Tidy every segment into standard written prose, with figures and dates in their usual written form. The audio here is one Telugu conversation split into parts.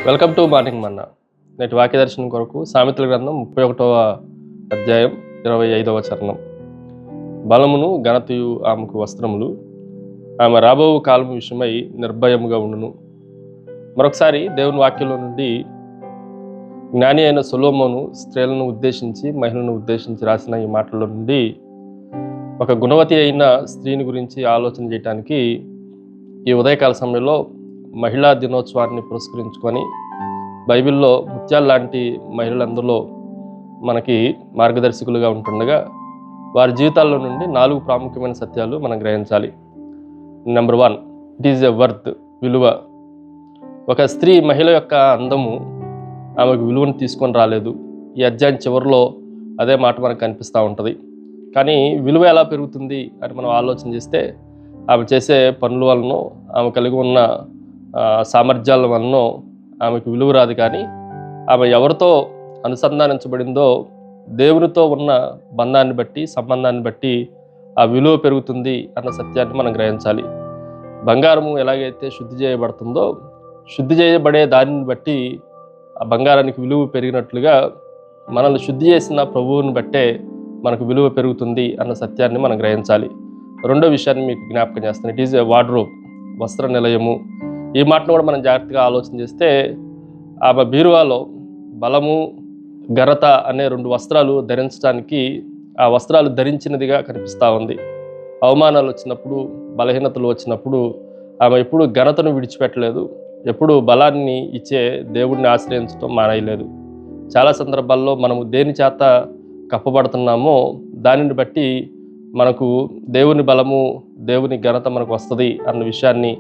వెల్కమ్ టు మార్నింగ్ మన్నా. నేటి వాక్య దర్శనం కొరకు సామెతల గ్రంథం 31వ అధ్యాయం 25వ చరణం. బలమును ఘనతయు ఆమెకు వస్త్రములు, ఆమె రాబో కాలం విషయమై నిర్భయముగా ఉండును. మరొకసారి దేవుని వాక్యంలో నుండి జ్ఞాని అయిన సొలొమోను స్త్రీలను ఉద్దేశించి, మహిళలను ఉద్దేశించి రాసిన ఈ మాటల నుండి ఒక గుణవతి అయిన స్త్రీని గురించి ఆలోచన చేయడానికి ఈ ఉదయకాల సమయంలో మహిళా దినోత్సవాన్ని పురస్కరించుకొని బైబిల్లో ముత్యాల లాంటి మహిళలందరిలో మనకి మార్గదర్శకులుగా ఉంటుండగా వారి జీవితాల్లో నుండి 4 ప్రాముఖ్యమైన సత్యాలు మనం గ్రహించాలి. Number 1, it is a worth, విలువ. ఒక స్త్రీ మహిళ యొక్క అందము ఆమెకు విలువను తీసుకొని రాలేదు. ఈ అధ్యాయం చివరిలో అదే మాట మనకు కనిపిస్తూ ఉంటుంది. కానీ విలువ ఎలా పెరుగుతుంది అని మనం ఆలోచన చేస్తే ఆమె చేసే పనుల వలన, ఆమె కలిగి ఉన్న సామర్థ్యాల వలన ఆమెకు విలువ రాదు. కానీ ఆమె ఎవరితో అనుసంధానించబడిందో దేవునితో ఉన్న బంధాన్ని బట్టి, సంబంధాన్ని బట్టి ఆ విలువ పెరుగుతుంది అన్న సత్యాన్ని మనం గ్రహించాలి. బంగారము ఎలాగైతే శుద్ధి చేయబడుతుందో, శుద్ధి చేయబడే దానిని బట్టి ఆ బంగారానికి విలువ పెరిగినట్లుగా మనల్ని శుద్ధి చేసిన ప్రభువుని బట్టే మనకు విలువ పెరుగుతుంది అన్న సత్యాన్ని మనం గ్రహించాలి. రెండో విషయాన్ని మీకు జ్ఞాపకం చేస్తాను. ఇట్ ఈజ్ ఎ వార్డ్రోబ్, వస్త్ర నిలయము. ఈ మాటను కూడా మనం జాగ్రత్తగా ఆలోచన చేస్తే ఆమె బీరువాలో బలము, ఘనత అనే 2 వస్త్రాలు ధరించడానికి ఆ వస్త్రాలు ధరించినదిగా కనిపిస్తూ ఉంది. అవమానాలు వచ్చినప్పుడు, బలహీనతలు వచ్చినప్పుడు ఆమె ఎప్పుడు ఘనతను విడిచిపెట్టలేదు. ఎప్పుడు బలాన్ని ఇచ్చే దేవుడిని ఆశ్రయించడం మానేయలేదు. చాలా సందర్భాల్లో మనము దేని చేత కప్పబడుతున్నామో దానిని బట్టి మనకు దేవుని బలము, దేవుని ఘనత మనకు వస్తుంది అన్న విషయాన్ని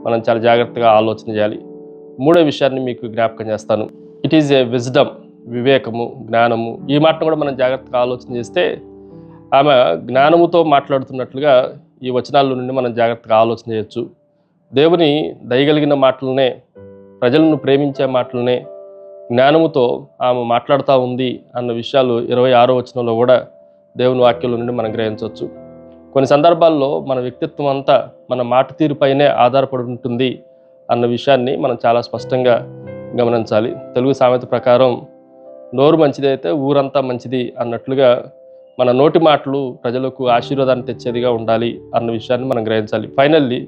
మనం చాలా జాగ్రత్తగా ఆలోచన చేయాలి. మూడో విషయాన్ని మీకు జ్ఞాపకం చేస్తాను. ఇట్ ఈజ్ ఏ విజ్డమ్, వివేకము, జ్ఞానము. ఈ మాటను కూడా మనం జాగ్రత్తగా ఆలోచన చేస్తే ఆమె జ్ఞానముతో మాట్లాడుతున్నట్లుగా ఈ వచనాల నుండి మనం జాగ్రత్తగా ఆలోచన చేయొచ్చు. దేవుని దయగలిగిన మాటలనే, ప్రజలను ప్రేమించే మాటలనే జ్ఞానముతో ఆమె మాట్లాడుతూ ఉంది అన్న విషయాలు 26వ వచనంలో కూడా దేవుని వాక్యంలో నుండి మనం గ్రహించవచ్చు. కొన్ని సందర్భాల్లో మన వ్యక్తిత్వం అంతా మన మాట తీరుపైనే ఆధారపడి ఉంటుంది అన్న విషయాన్ని మనం చాలా స్పష్టంగా గమనించాలి. తెలుగు సామెత ప్రకారం నోరు మంచిదైతే ఊరంతా మంచిది అన్నట్లుగా మన నోటి మాటలు ప్రజలకు ఆశీర్వాదాన్ని తెచ్చేదిగా ఉండాలి అన్న విషయాన్ని మనం గ్రహించాలి. Finally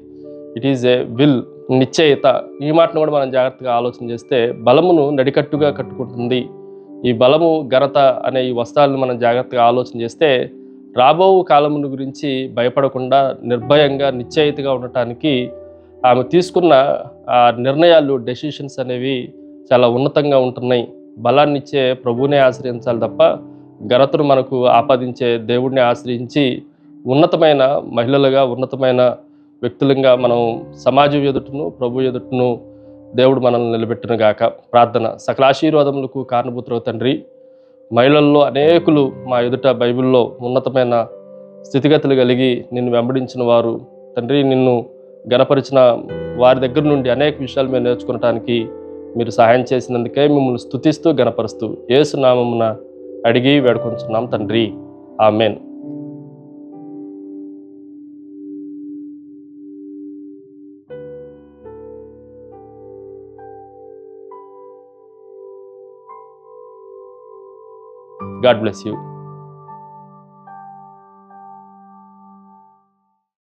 it is a will, నిశ్చయిత. ఈ మాటను కూడా మనం జాగ్రత్తగా ఆలోచన చేస్తే బలమును నడికట్టుగా కట్టుకుంటుంది. ఈ బలము, ఘనత అనే ఈ వస్త్రాలను మనం జాగ్రత్తగా ఆలోచన చేస్తే రాబో కాలమును గురించి భయపడకుండా నిర్భయంగా, నిశ్చయితగా ఉండటానికి ఆమె తీసుకున్న ఆ నిర్ణయాలు, డెసిషన్స్ అనేవి చాలా ఉన్నతంగా ఉంటున్నాయి. బలాన్ని ఇచ్చే ప్రభువునే ఆశ్రయించాలి తప్ప ఘనతను మనకు ఆపాదించే దేవుడిని ఆశ్రయించి ఉన్నతమైన మహిళలుగా, ఉన్నతమైన వ్యక్తులుగా మనం సమాజం ఎదుటను, ప్రభు ఎదుటను దేవుడు మనల్ని నిలబెట్టును గాక. ప్రార్థన. సకల ఆశీర్వాదములకు కారణభూతుడవు తండ్రి, మహిళల్లో అనేకులు మా ఎదుట బైబిల్లో ఉన్నతమైన స్థితిగతులు కలిగి నిన్ను వెంబడించిన వారు తండ్రి, నిన్ను గణపరిచిన వారి దగ్గర నుండి అనేక విషయాలు మేము నేర్చుకోవటానికి మీరు సహాయం చేసినందుకే మిమ్మల్ని స్తుతిస్తూ గణపరుస్తూ యేసు నామమున అడిగి వేడుకొంచున్నాం తండ్రి. ఆమేన్. God bless you.